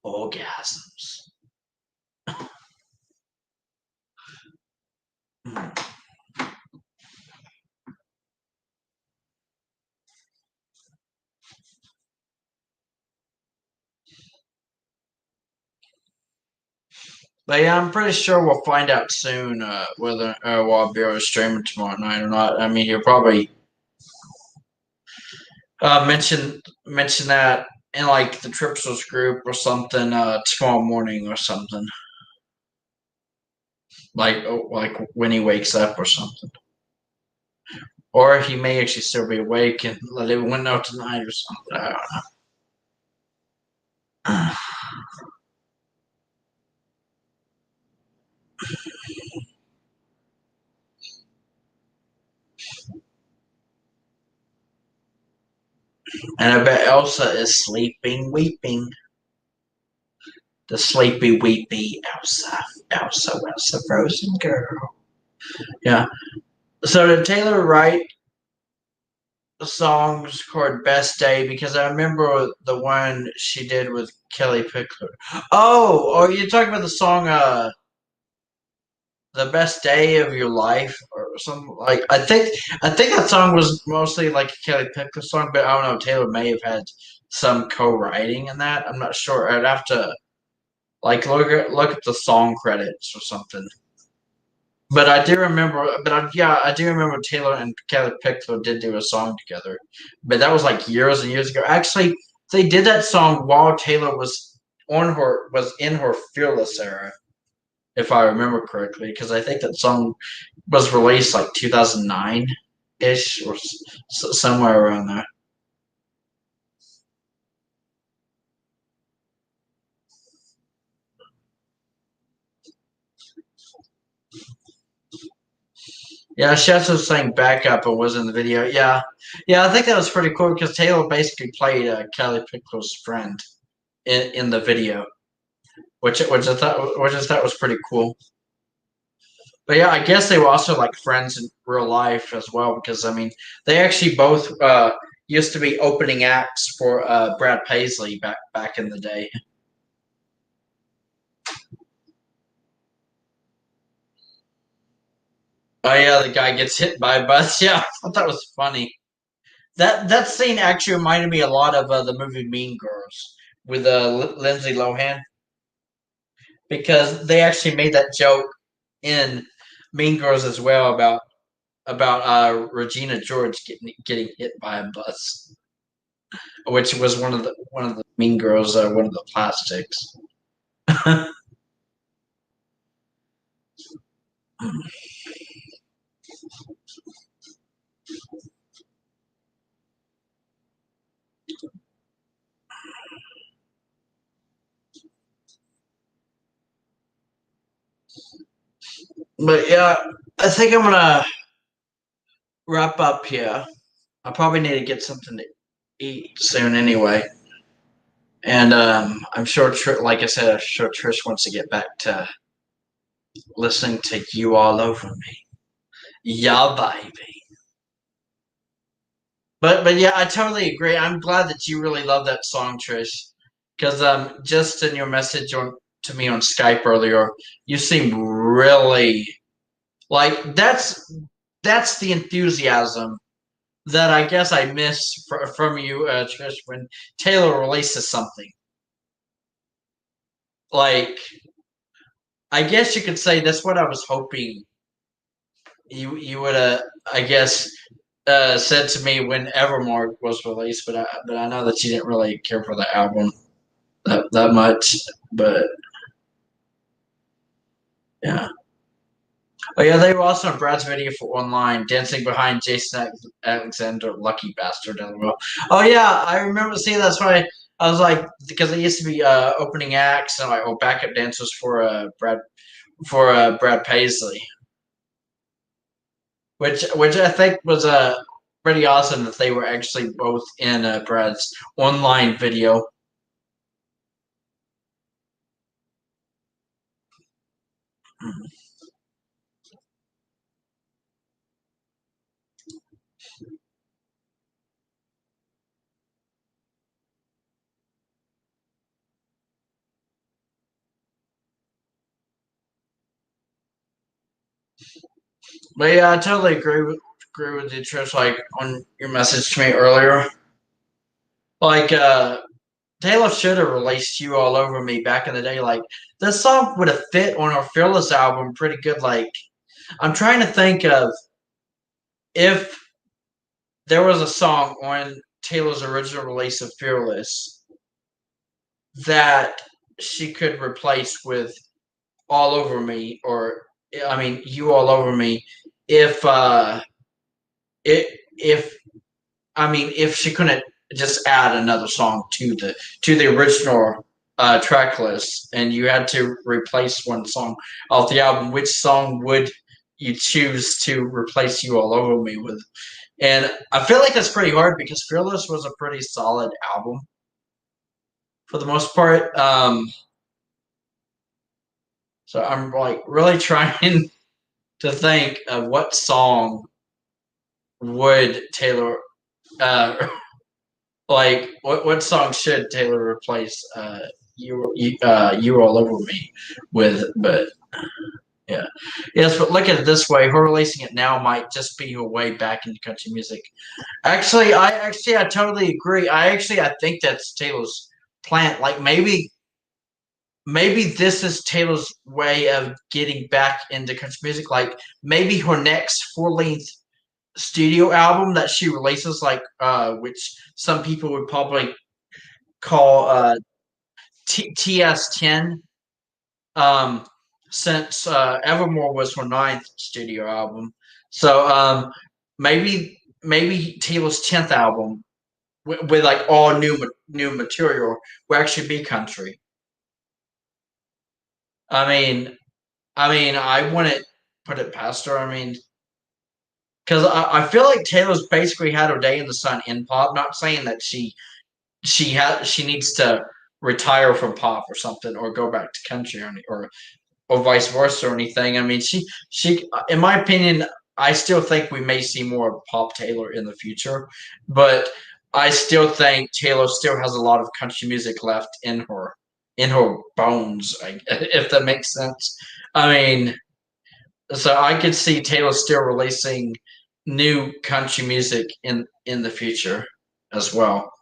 orgasms. Hmm. But yeah, I'm pretty sure we'll find out soon whether Wild Beer is streaming tomorrow night or not. I mean, he'll probably mention that in like the Tripsels group or something tomorrow morning or something. Like when he wakes up or something. Or he may actually still be awake and let everyone know tonight or something. I don't know. And I bet Elsa is sleeping, weeping. The sleepy, weepy Elsa. Elsa, frozen girl. Yeah. So did Taylor write the songs called Best Day? Because I remember the one she did with Kelly Pickler. Oh, you're talking about the song The Best Day of Your Life or something like I think that song was mostly like a Kelly Pickler song, but I don't know, Taylor may have had some co-writing in that. I'm not sure. I'd have to like look at the song credits or something. But I do remember, yeah, I do remember Taylor and Kelly Pickler did do a song together, but that was like years and years ago. Actually, they did that song while Taylor was in her Fearless era, if I remember correctly, because I think that song was released like 2009 ish or somewhere around there. Yeah, she also sang backup and was in the video. Yeah, yeah, I think that was pretty cool because Taylor basically played Kelly Pickler's friend in the video, which I thought was pretty cool. But yeah, I guess they were also like friends in real life as well because I mean they actually both used to be opening acts for Brad Paisley back in the day. Oh yeah, the guy gets hit by a bus. Yeah, I thought that was funny. That scene actually reminded me a lot of the movie Mean Girls with Lindsay Lohan because they actually made that joke in Mean Girls as well about Regina George getting hit by a bus, which was one of the Mean Girls, one of the plastics. But yeah, I think I'm gonna wrap up here. I probably need to get something to eat soon anyway. And I'm sure, like I said, I'm sure Trish wants to get back to listening to You All Over Me. Yeah, baby. But yeah, I totally agree. I'm glad that you really love that song, Trish. Because just in your message to me on Skype earlier, you seem really like that's the enthusiasm that I guess I miss from you, Trish, when Taylor releases something. Like, I guess you could say that's what I was hoping you would I guess said to me when Evermore was released, but I know that you didn't really care for the album that much. But yeah. Oh yeah, they were also in Brad's video for online dancing behind Jason Alexander, lucky bastard. LOL. Oh yeah, I remember seeing that's why I was like because they used to be opening acts and like backup dancers for Brad Paisley, which I think was pretty awesome that they were actually both in Brad's online video. But yeah, I totally agree with you, Trish. Like on your message to me earlier, like Taylor should have released "You All Over Me" back in the day. Like this song would have fit on our Fearless album pretty good. Like, I'm trying to think of if there was a song on Taylor's original release of Fearless that she could replace with All Over Me, or I mean, You All Over Me, if if I mean, if she couldn't just add another song to the original track list, and you had to replace one song off the album, which song would you choose to replace "You All Over Me" with? And I feel like that's pretty hard because "Fearless" was a pretty solid album for the most part. So I'm like really trying to think of what song would Taylor uh, like what song should Taylor replace you all over me with? But yeah, yes. But look at it this way: her releasing it now might just be her way back into country music. I totally agree. I think that's Taylor's plan. Like maybe this is Taylor's way of getting back into country music. Like maybe her next full length studio album that she releases, like which some people would probably call TS10, um, since Evermore was her ninth studio album. So maybe Taylor's 10th album with like all new material will actually be country. I mean, I wouldn't put it past her. I mean, because I feel like Taylor's basically had her day in the sun in pop. Not saying that she needs to retire from pop or something or go back to country or vice versa or anything. I mean, she in my opinion, I still think we may see more of Pop Taylor in the future, but I still think Taylor still has a lot of country music left in her bones, if that makes sense. I mean, so I could see Taylor still releasing new country music in the future as well.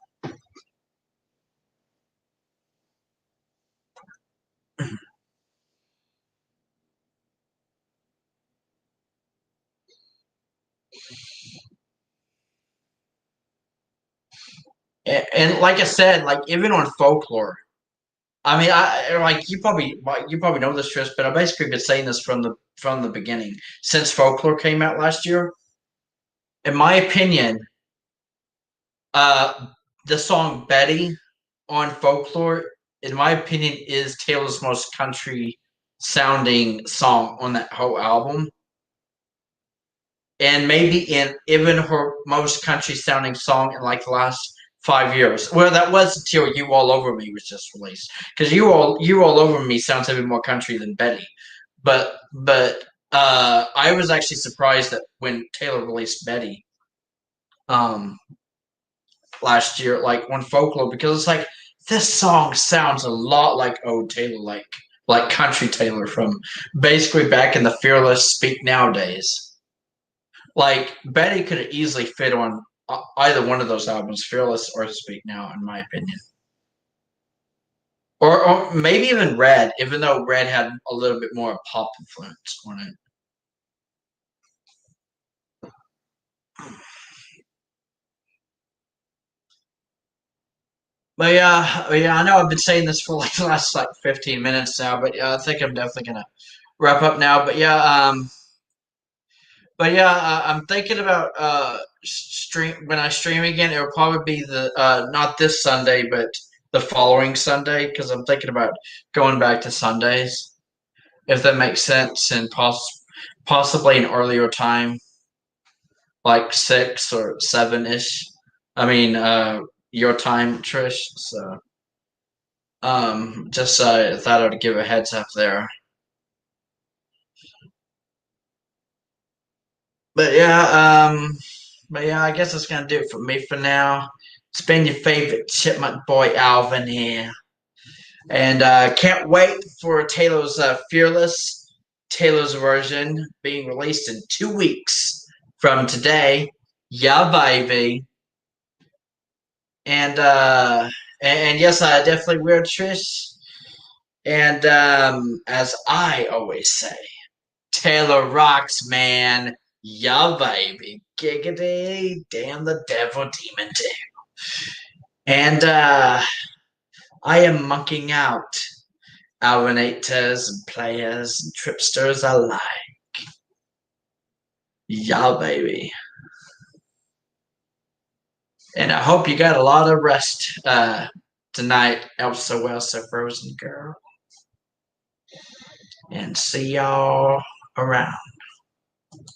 And like I said, like even on folklore, I mean, I like you probably know this, Tris, but I've basically been saying this from the beginning since folklore came out last year. In my opinion, uh, the song Betty on folklore, in my opinion, is Taylor's most country sounding song on that whole album, and maybe in even her most country sounding song in like the last 5 years. Well, that was until "You All Over Me" was just released, because "You All Over Me" sounds even more country than Betty. But I was actually surprised that when Taylor released Betty um, last year, like on Folklore, because it's like this song sounds a lot like old Taylor, like country Taylor from basically back in the Fearless Speak Now days. Like Betty could have easily fit on either one of those albums, Fearless or Speak Now, in my opinion. Or maybe even Red, even though Red had a little bit more pop influence on it. But yeah, I know I've been saying this for like the last like 15 minutes now, but yeah, I think I'm definitely gonna wrap up now. But yeah, I'm thinking about stream when I stream again. It'll probably be the not this Sunday, but the following Sunday, because I'm thinking about going back to Sundays, if that makes sense, and possibly an earlier time, like 6 or 7 ish. I mean, your time, Trish. So, just I thought I'd give a heads up there. But yeah, I guess that's gonna do it for me for now. It's been your favorite chipmunk boy, Alvin here, and can't wait for Taylor's Taylor's version being released in 2 weeks from today. Yeah, baby. And and yes, I definitely will, Trish. And as I always say, Taylor rocks, man. Yeah, baby. Giggity. Damn the devil demon too. And I am mucking out Alvinators and players and tripsters alike. Yeah, baby. And I hope you got a lot of rest tonight, Elsa Frozen Girl. And see y'all around.